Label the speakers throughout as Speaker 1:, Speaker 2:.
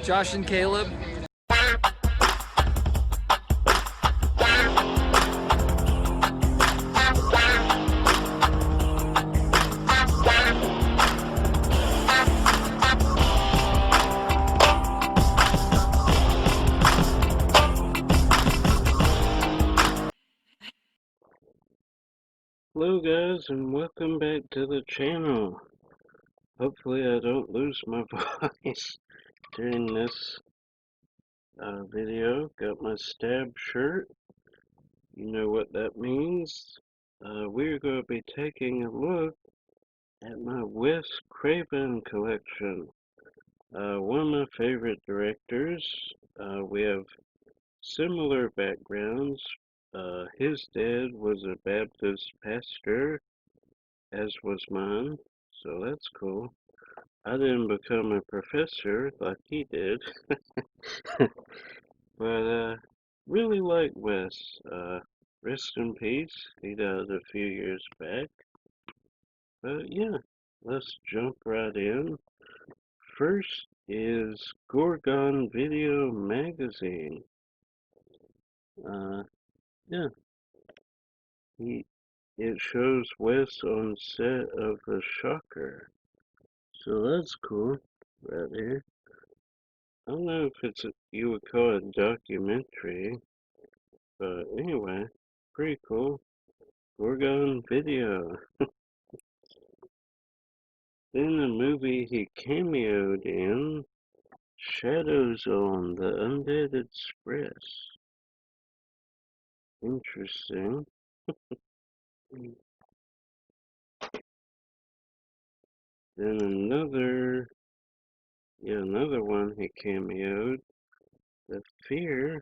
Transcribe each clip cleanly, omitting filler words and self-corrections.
Speaker 1: Josh and Caleb.
Speaker 2: Hello guys, and welcome back to the channel. Hopefully I don't lose my voice during this video. Got my stab shirt. You know what that means. We're going to be taking a look at my Wes Craven collection. One of my favorite directors. We have similar backgrounds. His dad was a Baptist pastor, as was mine, so that's cool. I didn't become a professor like he did, but really like Wes. Rest in peace. He died a few years back. But yeah, let's jump right in. First is Gorgon Video Magazine. Yeah, it shows Wes on set of The Shocker. So that's cool, right here. I don't know if you would call it a documentary, but anyway, pretty cool. Gorgon Video. Then the movie he cameoed in, Shadows on the Undead Express. Interesting. Then another one he cameoed, The Fear.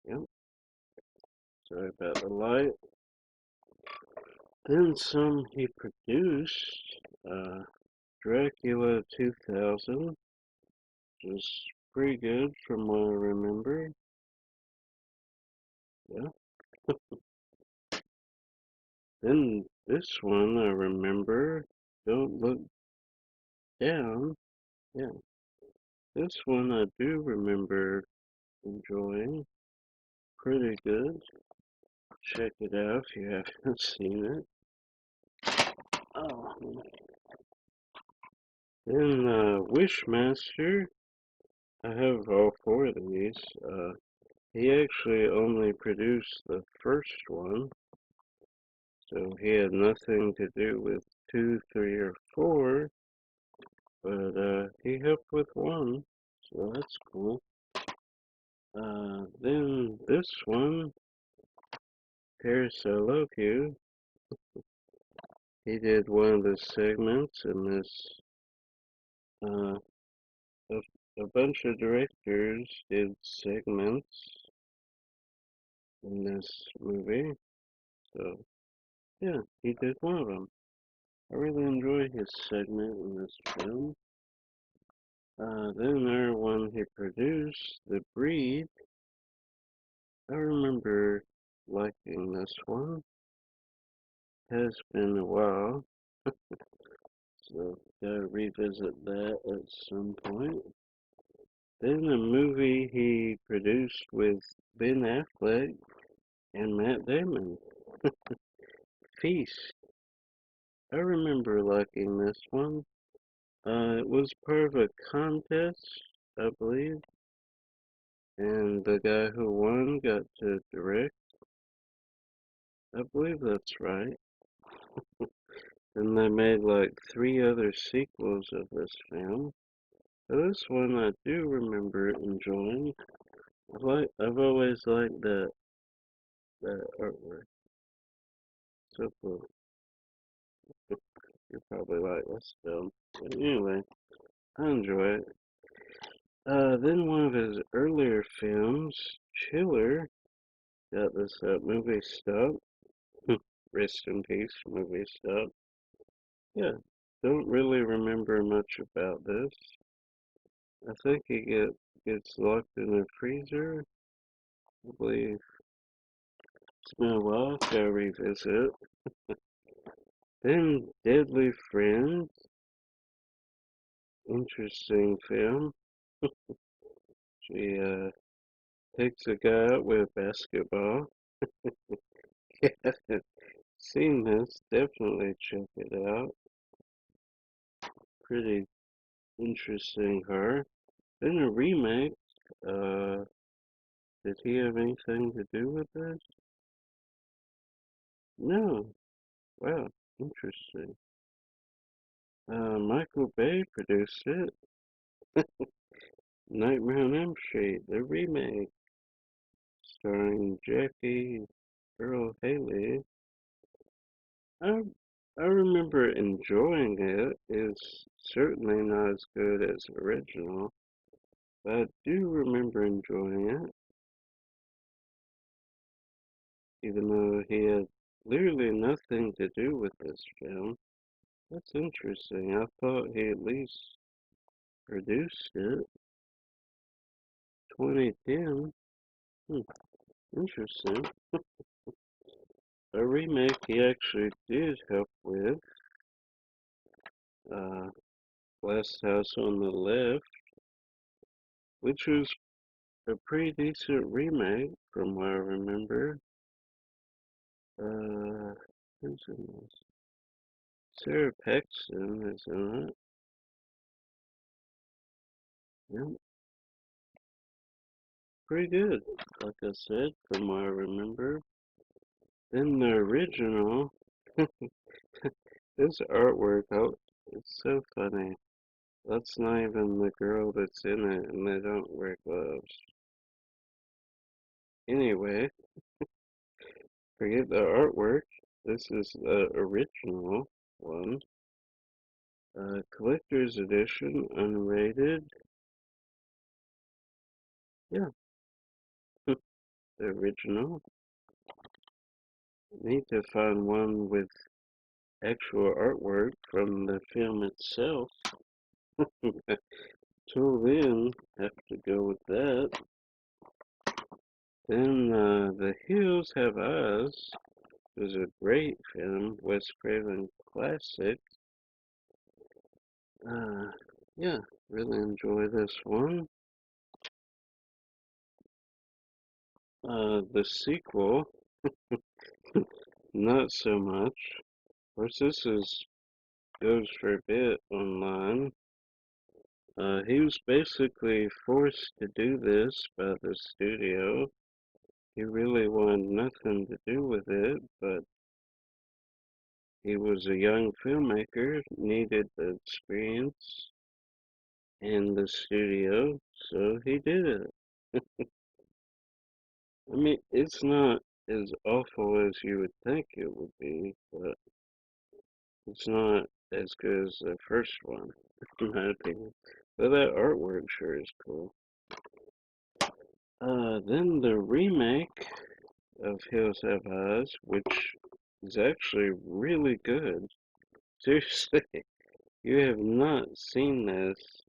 Speaker 2: Yep, sorry about the light. Then some he produced, Dracula 2000, which is pretty good from what I remember. Yeah. Then this one I remember, Don't Look Down. Yeah. This one I do remember enjoying. Pretty good. Check it out if you haven't seen it. Oh. Then Wishmaster. I have all four of these. He actually only produced the first one. So he had nothing to do with 2, 3, or 4. But he helped with one. So that's cool. Then this one, Paris I Love You. He did one of the segments in this. A bunch of directors did segments in this movie. So, yeah, he did one of them. I really enjoyed his segment in this film. Then another one he produced, The Breed. I remember liking this one. Has been a while, so gotta revisit that at some point. Then a movie he produced with Ben Affleck and Matt Damon, Feast. I remember liking this one. It was part of a contest, I believe, and the guy who won got to direct. I believe that's right. And they made like 3 other sequels of this film. But this one I do remember enjoying. I've always liked that artwork. So cool. You probably like this film. But anyway, I enjoy it. Then one of his earlier films, Chiller, got this movie stop. Rest in peace, movie stop. Yeah, don't really remember much about this. I think he gets locked in a freezer. I believe it's been a while. Gotta revisit. Then Deadly Friends, interesting film. She takes a guy out with a basketball. If you haven't seen this, definitely check it out. Pretty interesting horror. Then a remake. Uh, did he have anything to do with this? No. Wow, interesting. Michael Bay produced it. Nightmare on Elm Street, the remake, starring Jackie Earl Haley. I I remember enjoying it. It's certainly not as good as the original, but I do remember enjoying it, even though he had literally nothing to do with this film. That's interesting. I thought he at least produced it. 2010. Hmm, interesting. A remake he actually did help with. Uh, Last House on the Left, which was a pretty decent remake from what I remember. Who's in this? Sarah Paxton is in it. Yep, pretty good, like I said, from what I remember. Then the original, this artwork, oh, it's so funny. That's not even the girl that's in it, and they don't wear gloves. Anyway, forget the artwork. This is the original one. Collector's edition, unrated. Yeah, the original. Need to find one with actual artwork from the film itself. Till then, have to go with that. Then, The Hills Have Eyes was a great film, Wes Craven classic. Uh, yeah, really enjoy this one. The sequel, not so much. Of course, goes for a bit online. He was basically forced to do this by the studio. He really wanted nothing to do with it, but he was a young filmmaker, needed the experience in the studio, so he did it. I mean, it's not as awful as you would think it would be, but it's not as good as the first one, in my opinion. But that artwork sure is cool. Then the remake of Hills Have Eyes, which is actually really good. Seriously, you have not seen this,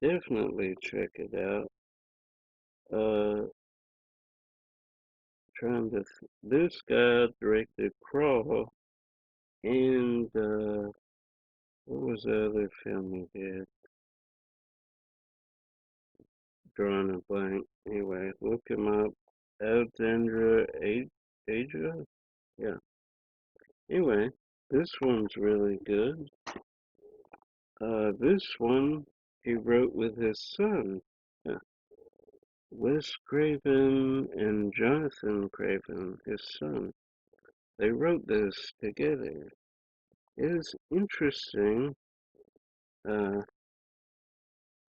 Speaker 2: definitely check it out. Trying to, this guy directed Crawl, and, what was the other film he did? Drawing a blank. Anyway, look him up. Alexandra Aja? Yeah. Anyway, this one's really good. This one he wrote with his son. Yeah. Wes Craven and Jonathan Craven, his son. They wrote this together. It is interesting. Uh,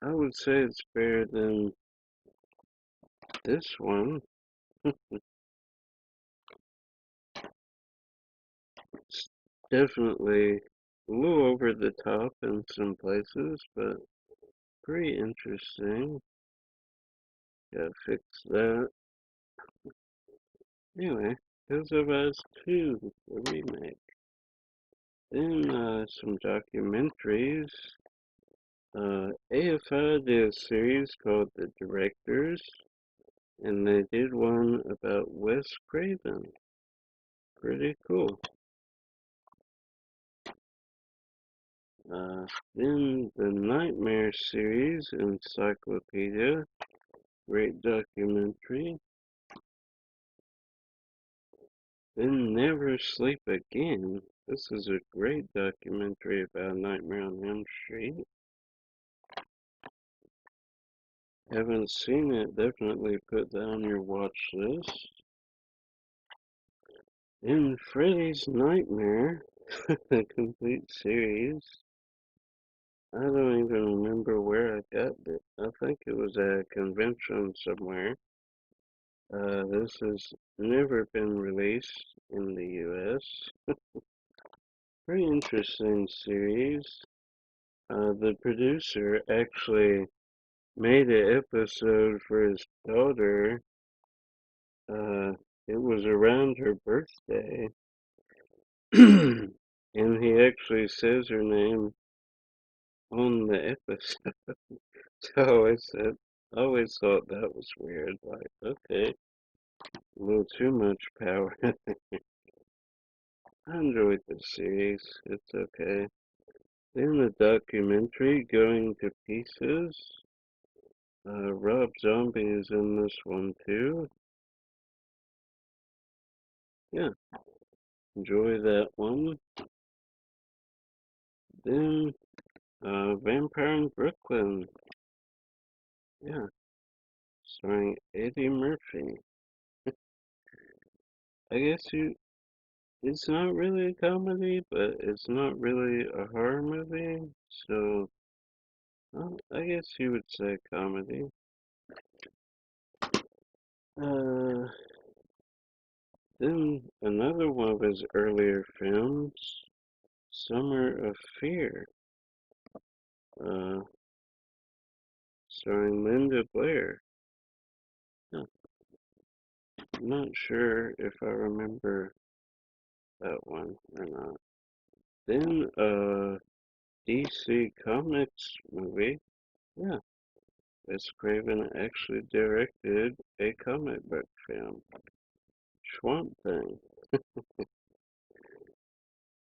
Speaker 2: I would say it's better than this one. It's definitely a little over the top in some places, but pretty interesting. Gotta fix that. Anyway, Hills of Eyes 2, the remake. Then some documentaries. AFI did a series called The Directors, and they did one about Wes Craven. Pretty cool. Then the Nightmare series, Encyclopedia, great documentary. Then Never Sleep Again. This is a great documentary about Nightmare on Elm Street. Haven't seen it, definitely put that on your watch list. Then Freddy's Nightmare, the complete series. I don't even remember where I got it. I think it was at a convention somewhere. This has never been released in the US. Pretty interesting series. The producer actually made an episode for his daughter. Uh, it was around her birthday. And he actually says her name on the episode. So I always thought that was weird. Like, okay, a little too much power. I enjoyed the series. It's okay. Then the documentary, Going to Pieces. Rob Zombie is in this one too. Yeah, enjoy that one. Then, Vampirin Brooklyn. Yeah, starring Eddie Murphy. I guess it's not really a comedy, but it's not really a horror movie. So, well, I guess you would say comedy. Uh, then another one of his earlier films, Summer of Fear, uh, starring Linda Blair. Huh, I'm not sure if I remember that one or not. Then, DC Comics movie. Yeah, Wes Craven actually directed a comic book film, Swamp Thing.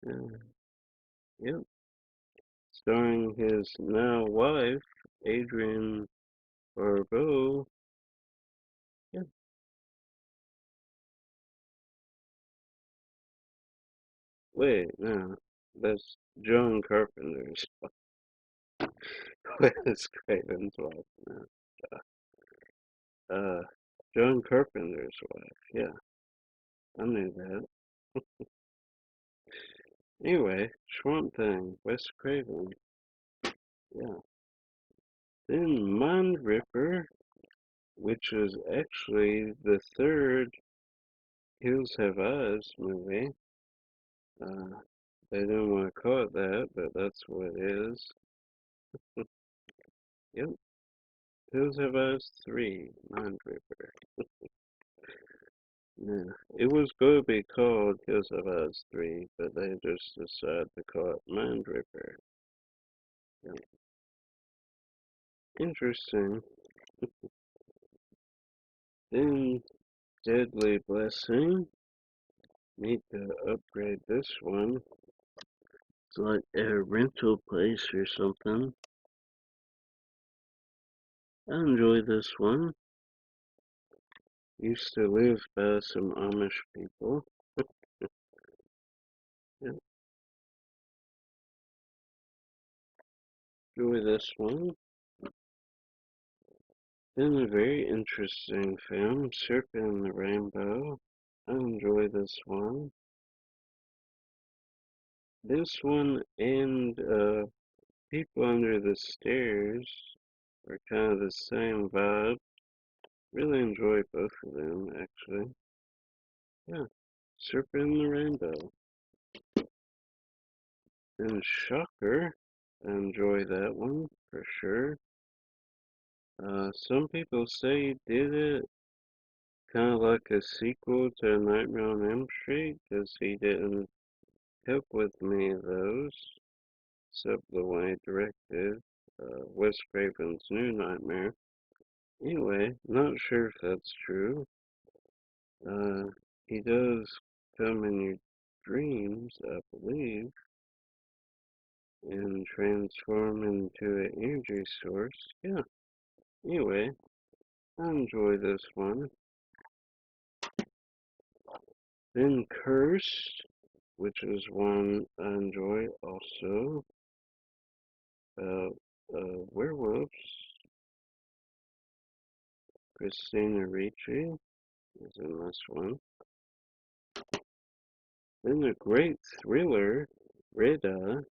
Speaker 2: Uh, yep, starring his now wife, Adrienne Barbeau. Yeah, wait, no, that's John Carpenter's Wes Craven's wife. No, uh, John Carpenter's wife. Yeah, I knew that. Anyway, Swamp Thing, Wes Craven. Yeah. Then Mind Ripper, which is actually the third Hills Have Eyes movie. Uh, they didn't want to call it that, but that's what it is. Yep, Hills Have Eyes 3, Mind Ripper. Yeah, it was going to be called Hills Have Eyes 3, but they just decided to call it Mind Ripper. Yep. Interesting. Then Deadly Blessing. Need to upgrade this one. It's like a rental place or something. I enjoy this one. Used to live by some Amish people. Yeah, enjoy this one. Then a very interesting film, Serpent Rainbow. I enjoy this one. This one and People Under the Stairs are kind of the same vibe. Really enjoy both of them, actually. Yeah, Serpent Rainbow. And Shocker, I enjoy that one for sure. Some people say he did it kind of like a sequel to Nightmare on Elm Street because he didn't help with many of those, except the one he directed, Wes Craven's New Nightmare. Anyway, not sure if that's true. Uh, he does come in your dreams, I believe. and transform into an energy source. Yeah, anyway, I enjoy this one. Then Cursed, which is one I enjoy also. Uh, Werewolves, Christina Ricci is in this one. Then a great thriller, Red Eye.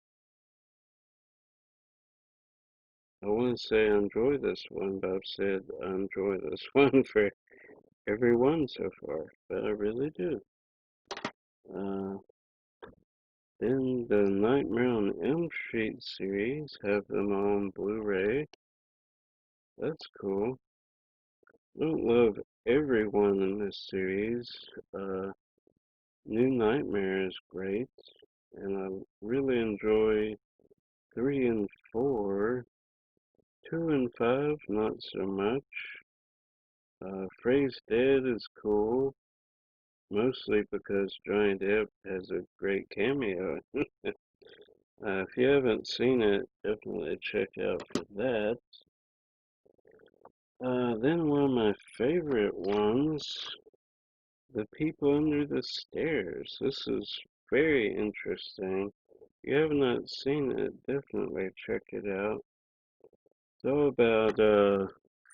Speaker 2: I want to say I enjoy this one, but I've said I enjoy this one for every one so far, but I really do. Uh, then the Nightmare on Elm Street series, have them on Blu-ray. That's cool. Don't love everyone in this series. Uh, New Nightmare is great, and I really enjoy 3 and 4. 2 and 5, not so much. Frey's Dead is cool, mostly because Johnny Depp has a great cameo. If you haven't seen it, definitely check out for that. Then one of my favorite ones, The People Under the Stairs. This is very interesting. If you have not seen it, definitely check it out. It's all about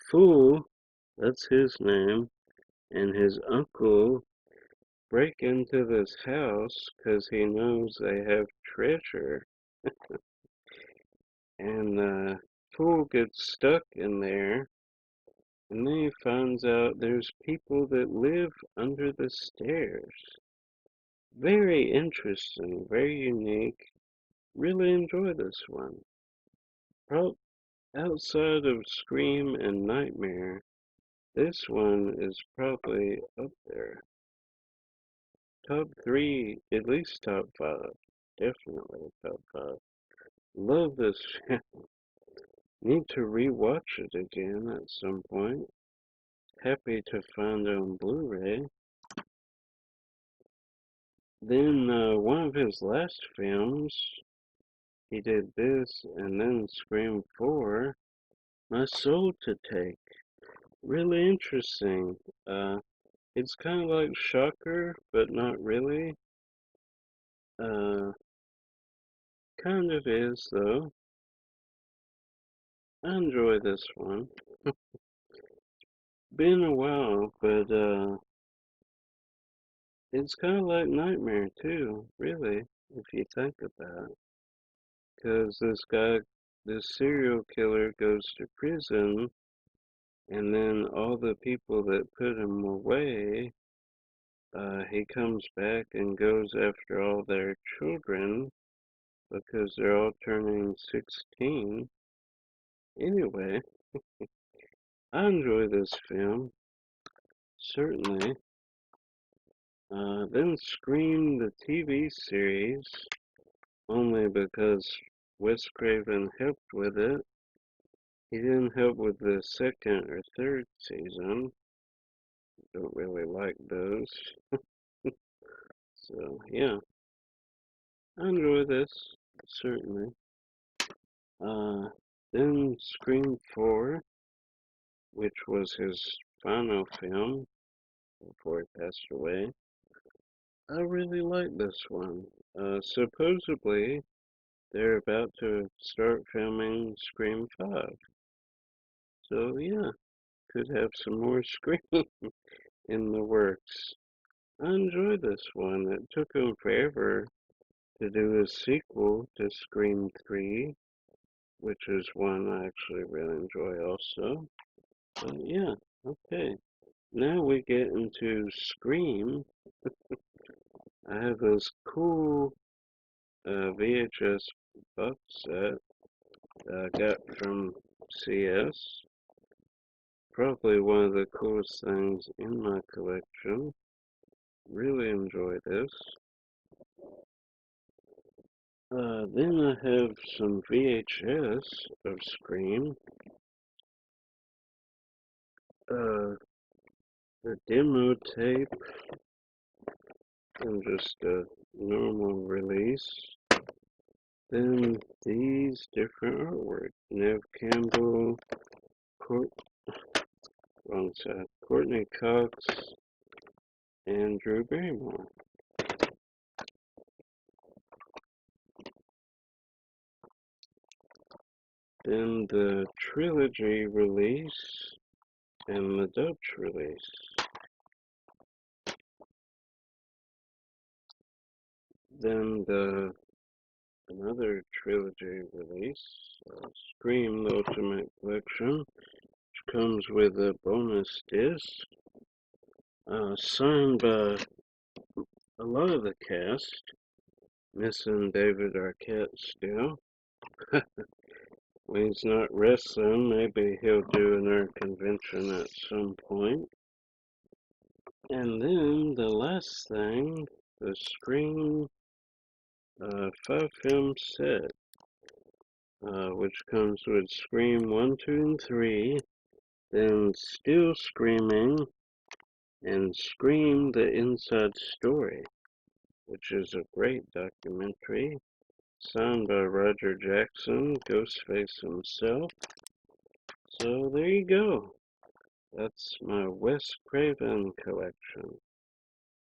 Speaker 2: Fool, that's his name, and his uncle break into this house because he knows they have treasure. And Fool gets stuck in there, and then he finds out there's people that live under the stairs. Very interesting, very unique. Really enjoy this one. Outside of Scream and Nightmare, this one is probably up there. Top 3, at least top 5. Definitely top 5. Love this. Need to rewatch it again at some point. Happy to find it on Blu-ray. Then one of his last films, he did this and then Scream 4, My Soul to Take. Really interesting. It's kind of like Shocker, but not really. Kind of is, though. I enjoy this one. Been a while, but it's kind of like Nightmare, too, really, if you think about it. Because this serial killer goes to prison, and then all the people that put him away, he comes back and goes after all their children because they're all turning 16. Anyway, I enjoy this film, certainly. Then Scream the TV series, only because Wes Craven helped with it. He didn't help with the second or third season. Don't really like those. So, yeah, I enjoy this, certainly. Uh, then Scream 4, which was his final film before he passed away. I really like this one. Supposedly, they're about to start filming Scream 5. So, yeah, could have some more Scream in the works. I enjoyed this one. It took him forever to do a sequel to Scream 3, which is one I actually really enjoy also. But yeah, okay. Now we get into Scream. I have this cool VHS box set that I got from CS. Probably one of the coolest things in my collection. Really enjoy this. Then I have some VHS of Scream. The demo tape and just a normal release. Then these different artwork. Nev Campbell, Courtney Cox, and Drew Barrymore. Then the trilogy release and the Dutch release. Then another trilogy release, Scream: The Ultimate Collection, which comes with a bonus disc, signed by a lot of the cast, missing David Arquette still. When he's not wrestling, maybe he'll do another convention at some point. And then the last thing, the Scream 5-film set, which comes with Scream 1, 2, and 3, then Still Screaming, and Scream: The Inside Story, which is a great documentary, signed by Roger Jackson, Ghostface himself. So there you go. That's my Wes Craven collection.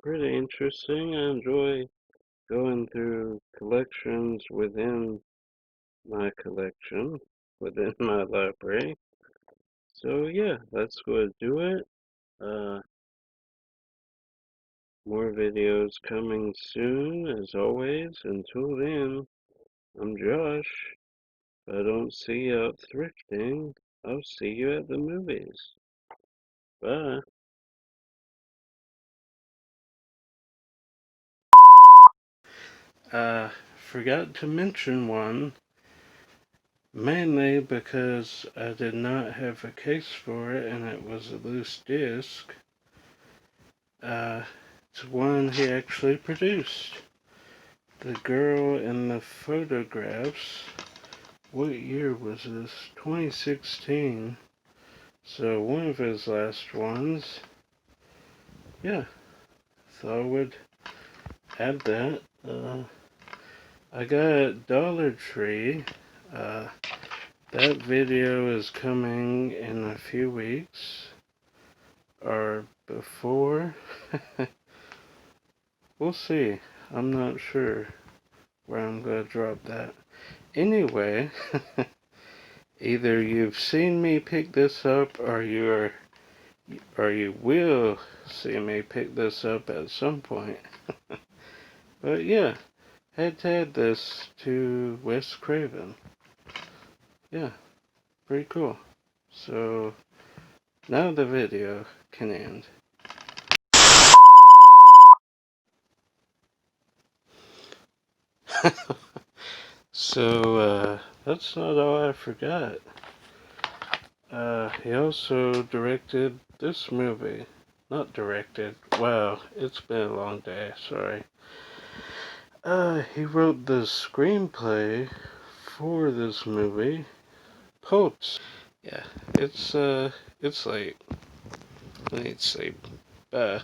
Speaker 2: Pretty interesting. I enjoy going through collections within my collection, within my library. So yeah, that's going to do it. More videos coming soon, as always. Until then, I'm Josh. If I don't see you out thrifting, I'll see you at the movies. Bye. Forgot to mention one, mainly because I did not have a case for it and it was a loose disc. It's one he actually produced. The girl in the photographs. What year was this? 2016. So one of his last ones. Yeah, thought I would add that. I got at Dollar Tree. That video is coming in a few weeks. Or before. We'll see. I'm not sure where I'm going to drop that. Anyway, either you've seen me pick this up or you will see me pick this up at some point. But yeah, had to add this to Wes Craven. Yeah, pretty cool. So now the video can end. So that's not all I forgot. He also directed this movie. Not directed. Wow, it's been a long day. Sorry. He wrote the screenplay for this movie. Poets. Yeah, it's late. I need sleep. Bye.